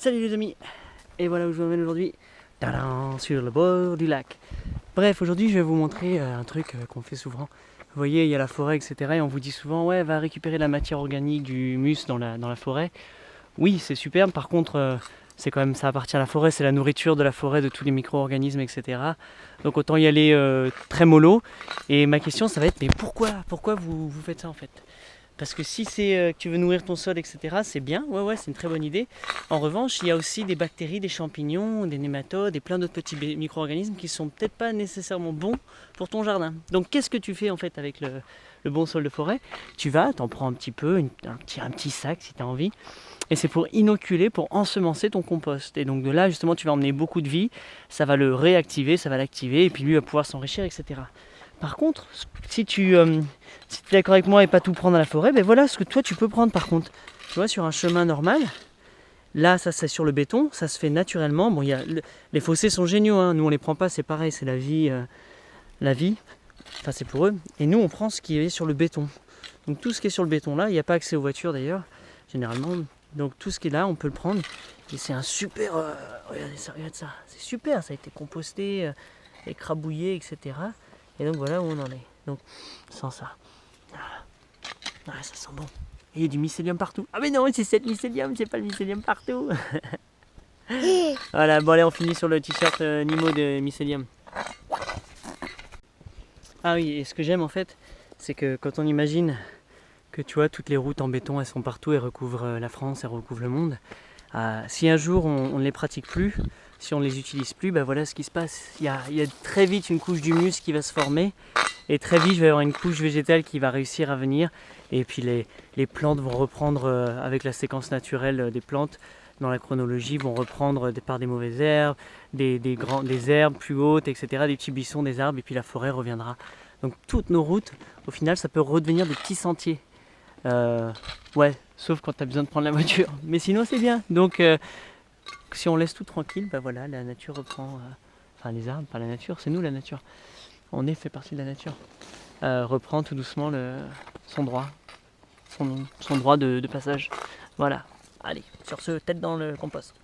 Salut les amis. Et voilà où je vous emmène aujourd'hui. Tadam, sur le bord du lac. Bref, aujourd'hui je vais vous montrer un truc qu'on fait souvent. Vous voyez, il y a la forêt, etc. Et on vous dit souvent, ouais, va récupérer la matière organique du humus dans la forêt. Oui, c'est superbe. Par contre, c'est quand même, ça appartient à la forêt. C'est la nourriture de la forêt, de tous les micro-organismes, etc. Donc autant y aller très mollo. Et ma question, ça va être, mais pourquoi vous faites ça en fait? Parce que si c'est que tu veux nourrir ton sol, etc., c'est bien, ouais, c'est une très bonne idée. En revanche, il y a aussi des bactéries, des champignons, des nématodes et plein d'autres petits micro-organismes qui sont peut-être pas nécessairement bons pour ton jardin. Donc qu'est-ce que tu fais en fait avec le bon sol de forêt? T'en prends un petit peu, un petit sac si tu as envie. Et c'est pour inoculer, pour ensemencer ton compost. Et donc de là, justement, tu vas emmener beaucoup de vie, ça va le réactiver, ça va l'activer, et puis lui va pouvoir s'enrichir, etc. Par contre, si tu es d'accord avec moi et pas tout prendre à la forêt, ben voilà ce que toi tu peux prendre par contre. Tu vois, sur un chemin normal, là ça c'est sur le béton, ça se fait naturellement. Bon, les fossés sont géniaux, hein. Nous on les prend pas, c'est pareil, c'est la vie, enfin c'est pour eux. Et nous on prend ce qui est sur le béton. Donc tout ce qui est sur le béton là, il n'y a pas accès aux voitures d'ailleurs, généralement. Donc tout ce qui est là, on peut le prendre. Et c'est un super, regarde ça, c'est super, ça a été composté, écrabouillé, etc. Et donc voilà où on en est. Donc sans ça. Ah, ça sent bon. Et il y a du mycélium partout. Ah mais non, c'est cette mycélium, c'est pas le mycélium partout. Voilà, bon allez, on finit sur le t-shirt Nimo de mycélium. Ah oui, et ce que j'aime en fait, c'est que quand on imagine que tu vois, toutes les routes en béton, elles sont partout, elles recouvrent la France, elles recouvrent le monde. Si un jour on ne les pratique plus, si on ne les utilise plus, ben voilà ce qui se passe. Il y a très vite une couche d'humus qui va se former et très vite il va y avoir une couche végétale qui va réussir à venir et puis les plantes vont reprendre avec la séquence naturelle des plantes dans la chronologie, vont reprendre par des mauvaises herbes, des herbes plus hautes, etc., des petits buissons, des arbres et puis la forêt reviendra. Donc toutes nos routes, au final, ça peut redevenir des petits sentiers. Ouais, sauf quand tu as besoin de prendre la voiture. Mais sinon, c'est bien. Donc, si on laisse tout tranquille, bah voilà, la nature reprend. Enfin, les arbres, pas la nature, c'est nous la nature. On fait partie de la nature. Reprend tout doucement son droit. Son droit de passage. Voilà. Allez, sur ce, tête dans le compost.